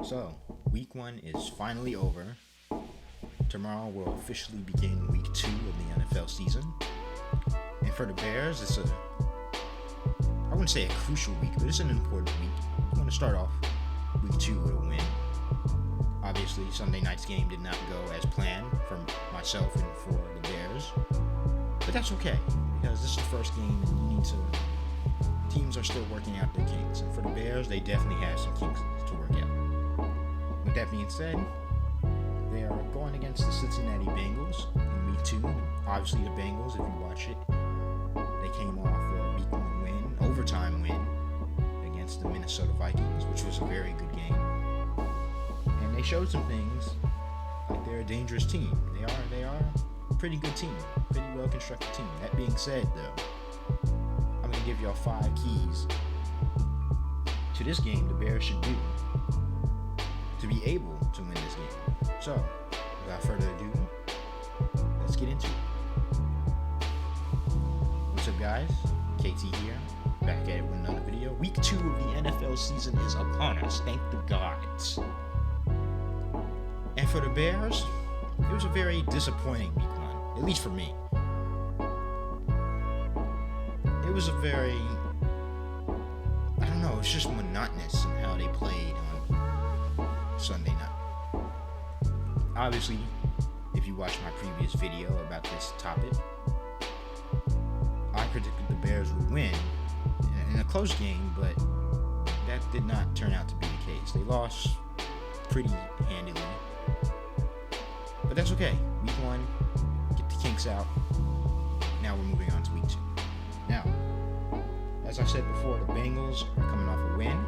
So, week 1 is finally over. Tomorrow will officially begin week 2 of the NFL season. And for the Bears, I wouldn't say a crucial week, but it's an important week. I want to start off week 2 with a win. Obviously, Sunday night's game did not go as planned for myself and for the Bears. But that's okay, because this is the first game and teams are still working out their kinks. And for the Bears, they definitely have some kinks to work out. With that being said, they are going against the Cincinnati Bengals in week 2. Obviously, the Bengals, if you watch it, they came off a week 1 win, overtime win against the Minnesota Vikings, which was a very good game. And they showed some things, like they're a dangerous team. They are a pretty good team, pretty well constructed team. That being said, though, I'm going to give y'all 5 keys to this game the Bears should do to be able to win this game. So, without further ado, let's get into it. What's up, guys? KT here, back at it with another video. Week 2 of the NFL season is upon us, thank the gods. And for the Bears, it was a very disappointing week 1, at least for me. It was a very, it's just monotonous in how they played on Sunday night. Obviously, if you watched my previous video about this topic, I predicted the Bears would win in a close game, but that did not turn out to be the case. They lost pretty handily, but that's okay. Week 1, get the kinks out. Now we're moving on to week 2. Now, as I said before, the Bengals are coming off a win,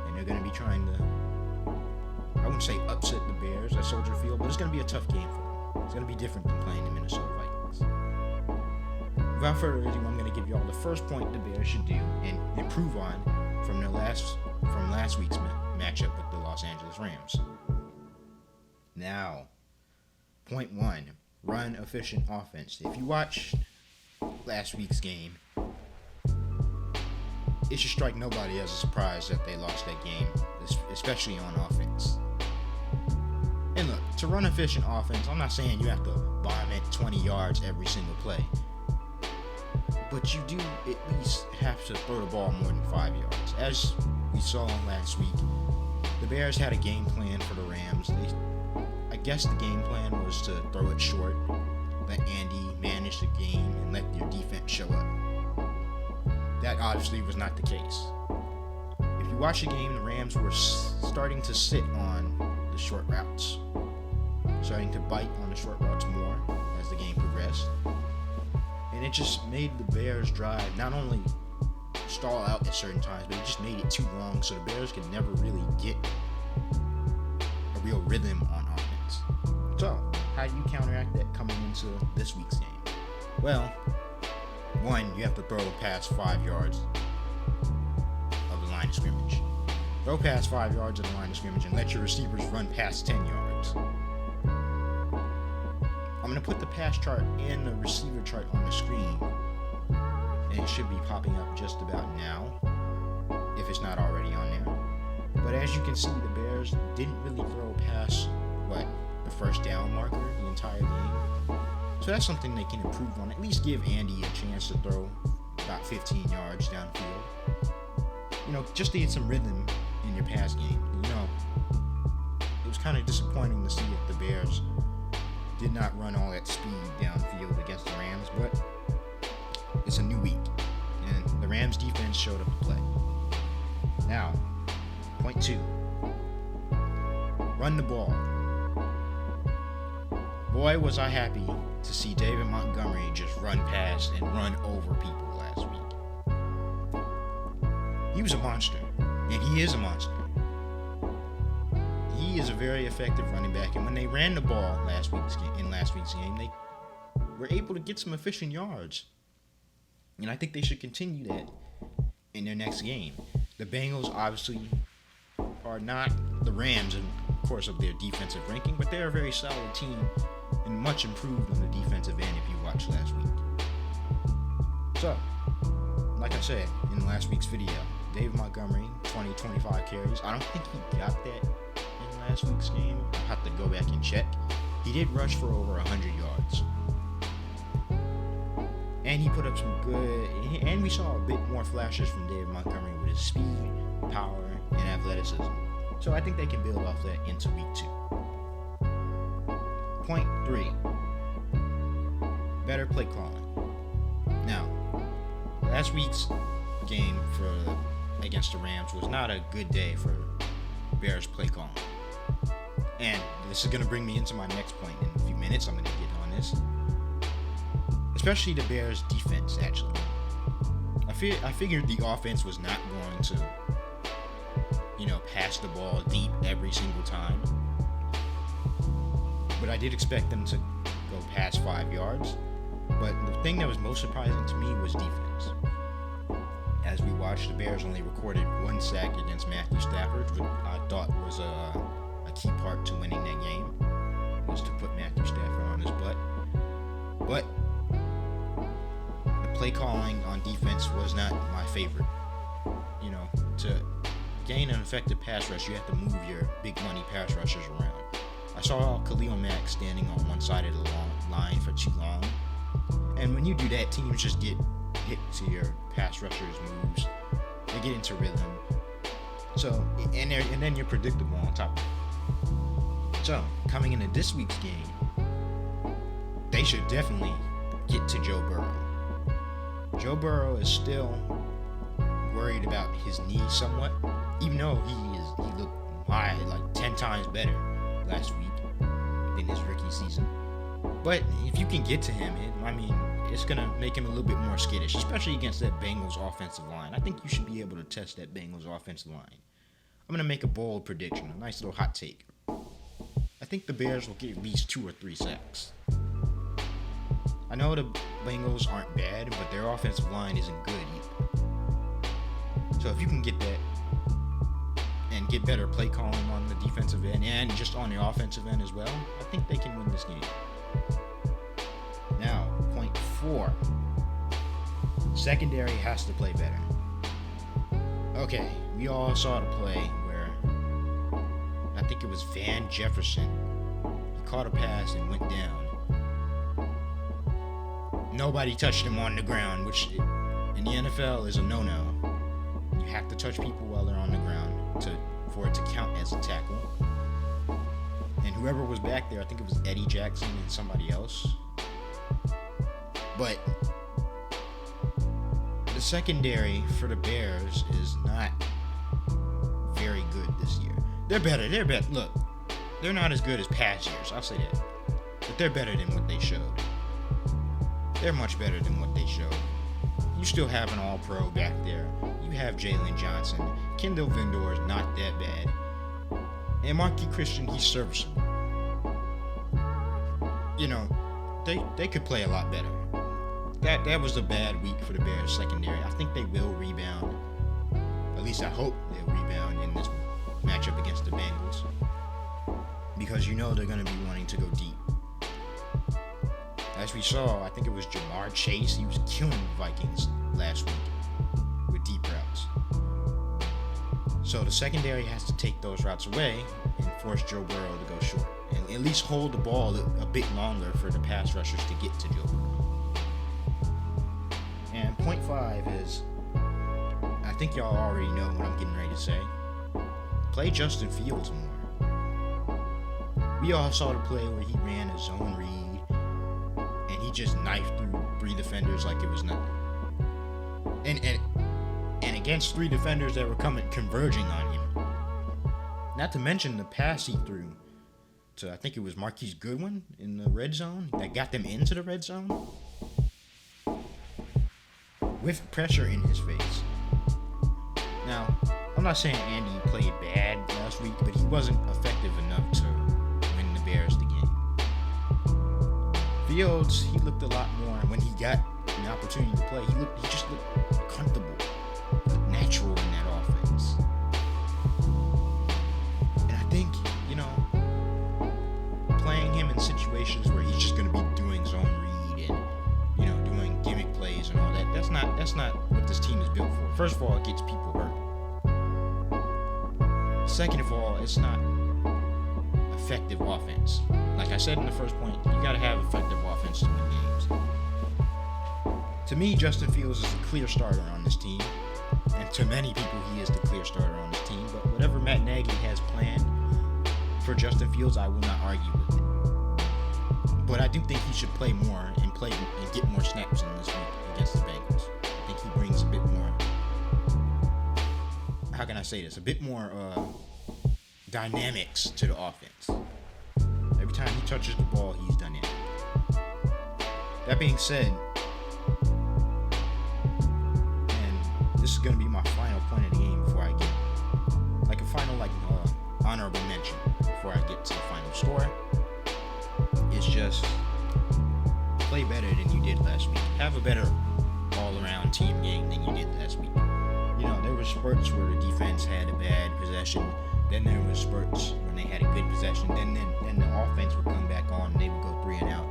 and they're going to be trying to, I wouldn't say upset the Bears at Soldier Field, but it's going to be a tough game for them. It's going to be different than playing the Minnesota Vikings. Without further ado, I'm going to give you all the first point the Bears should do and improve on from last week's matchup with the Los Angeles Rams. Now, point 1, run efficient offense. If you watched last week's game, it should strike nobody as a surprise that they lost that game, especially on offense. And look, to run efficient offense, I'm not saying you have to bomb it 20 yards every single play, but you do at least have to throw the ball more than 5 yards. As we saw last week, the Bears had a game plan for the Rams. I guess the game plan was to throw it short, let Andy manage the game, and let your defense show up. That obviously was not the case. If you watch the game, the Rams were starting to sit on the short routes, starting to bite on the short routes more as the game progressed. And it just made the Bears drive not only stall out at certain times, but it just made it too long, so the Bears could never really get a real rhythm on offense. So, how do you counteract that coming into this week's game? Well, 1, you have to throw past 5 yards of the line of scrimmage. Throw past 5 yards of the line of scrimmage and let your receivers run past 10 yards. I'm going to put the pass chart and the receiver chart on the screen, and it should be popping up just about now, if it's not already on there. But as you can see, the Bears didn't really throw past, the first down marker the entire game. So that's something they can improve on. At least give Andy a chance to throw about 15 yards downfield. Just to get some rhythm in your pass game. It was kind of disappointing to see that the Bears did not run all that speed downfield against the Rams, but it's a new week, and the Rams defense showed up to play. Now, point 2, run the ball. Boy, was I happy to see David Montgomery just run past and run over people last week. He was a monster, and he is a monster. He is a very effective running back, and when they ran the ball in last week's game, they were able to get some efficient yards. And I think they should continue that in their next game. The Bengals obviously are not the Rams in course of their defensive ranking, but they're a very solid team and much improved on the defensive end if you watched last week. So, like I said in last week's video, David Montgomery, 25 carries. I don't think he got that in last week's game. I'll have to go back and check. He did rush for over 100 yards. And he put up some good, and we saw a bit more flashes from David Montgomery with his speed, power, and athleticism. So I think they can build off that into week 2. Point 3. Better play calling. Now, last week's game against the Rams was not a good day for Bears play calling. And this is going to bring me into my next point in a few minutes. I'm going to get on this. Especially the Bears' defense, actually. I figured the offense was not going to, pass the ball deep every single time. But I did expect them to go past 5 yards. But the thing that was most surprising to me was defense. As we watched, the Bears only recorded 1 sack against Matthew Stafford, which I thought was a key part to winning that game, was to put Matthew Stafford on his butt. But the play calling on defense was not my favorite. To gain an effective pass rush, you have to move your big money pass rushers around. I saw Khalil Mack standing on one side of the line for too long. And when you do that, teams just get hit to your pass rushers' moves. They get into rhythm. So, and then you're predictable on top of it. So, coming into this week's game, they should definitely get to Joe Burrow. Joe Burrow is still worried about his knee somewhat, even though he looked like 10 times better last week than his rookie season. But if you can get to him, it's going to make him a little bit more skittish, especially against that Bengals offensive line. I think you should be able to test that Bengals offensive line. I'm going to make a bold prediction, a nice little hot take. I think the Bears will get at least 2 or 3 sacks. I know the Bengals aren't bad, but their offensive line isn't good either. So if you can get that and get better play calling on the defensive end and just on the offensive end as well, I think they can win this game. Now, point 4. Secondary has to play better. Okay, we all saw the play where I think it was Van Jefferson. He caught a pass and went down. Nobody touched him on the ground, which in the NFL is a no-no. You have to touch people while they're on the ground for it to count as a tackle. And whoever was back there, I think it was Eddie Jackson and somebody else. But the secondary for the Bears is not very good this year. They're better. Look, they're not as good as past years. I'll say that. But they're better than what they showed. They're much better than what they showed. You still have an all-pro back there. You have Jalen Johnson. Kendall Vindor is not that bad. And Marquis Christian, he's serviceable. They could play a lot better. That was a bad week for the Bears secondary. I think they will rebound. At least I hope they'll rebound in this matchup against the Bengals. Because they're going to be wanting to go deep. As we saw, I think it was Jamar Chase. He was killing the Vikings last week with deep routes. So the secondary has to take those routes away and force Joe Burrow to go short. And at least hold the ball a bit longer for the pass rushers to get to Joe Burrow. And point 5 is, I think y'all already know what I'm getting ready to say. Play Justin Fields more. We all saw the play where he ran a zone read and he just knifed through 3 defenders like it was nothing. And against 3 defenders that were converging on him. Not to mention the pass he threw to, I think it was Marquise Goodwin in the red zone that got them into the red zone with pressure in his face. Now, I'm not saying Andy played bad last week, but he wasn't effective enough to win the Bears the game. Fields, he looked a lot more when he got an opportunity to play. He just looked comfortable, natural in that offense. And I think, playing him in situations where he's just going to be doing zone read and, doing gimmick plays and all that, that's not what this team is built for. First of all, it gets people hurt. Second of all, it's not effective offense. Like I said in the first point, you gotta have effective offense to win games. To me, Justin Fields is the clear starter on this team, and to many people, he is the clear starter on this team. But whatever Matt Nagy has planned for Justin Fields, I will not argue with it. But I do think he should play more and get more snaps in this week against the Bengals. I think he brings a bit more. How can I say this? A bit more dynamics to the offense. Every time he touches the ball, he's dynamic. That being said, and this is going to be my final point of the game before I get, like a final honorable mention before I get to the final score. It's just play better than you did last week. Have a better all-around team game than you did last week. You know, there were spurts where the defense had a bad possession. Then there was spurts when they had a good possession. Then the offense would come back on and they would go 3 and out.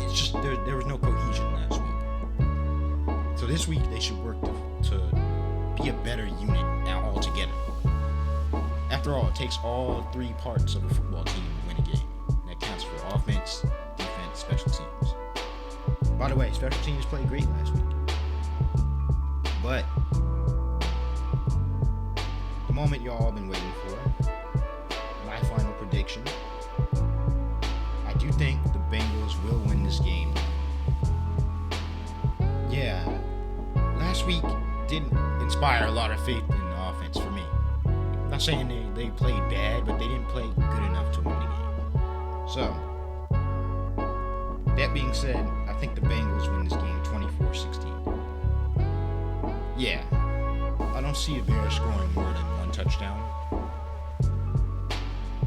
It's just there was no cohesion last week. So this week they should work to be a better unit altogether. After all, it takes all 3 parts of a football team to win a game. That counts for offense, defense, special teams. By the way, special teams played great last week. But the moment y'all have been waiting for, my final prediction. I do think the Bengals will win this game. Yeah, last week didn't inspire a lot of faith in the offense for me. I'm not saying they played bad, but they didn't play good enough to win the game. So, that being said, I think the Bengals win this game 24-16. Yeah, I don't see the Bears scoring more than 1 touchdown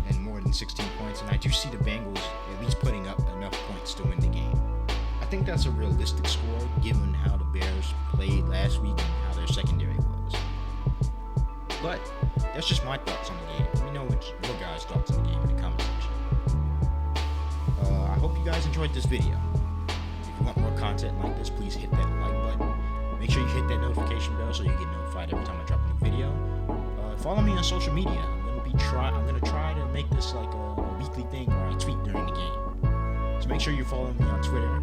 and more than 16 points, and I do see the Bengals at least putting up enough points to win the game. I think that's a realistic score given how the Bears played last week and how their secondary was. But that's just my thoughts on the game. Let me know what your guys' thoughts on the game in the comment section. I hope you guys enjoyed this video. If you want more content like this, please hit that like button. Make sure you hit that notification bell so you get notified every time I drop a new video. Follow me on social media. I'm gonna try to make this like a weekly thing where I tweet during the game. So make sure you follow me on Twitter,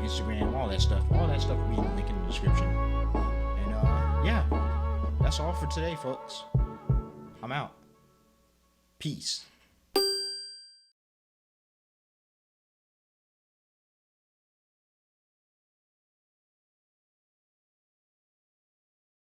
Instagram, all that stuff. All that stuff will be in the link in the description. And yeah, that's all for today, folks. I'm out. Peace.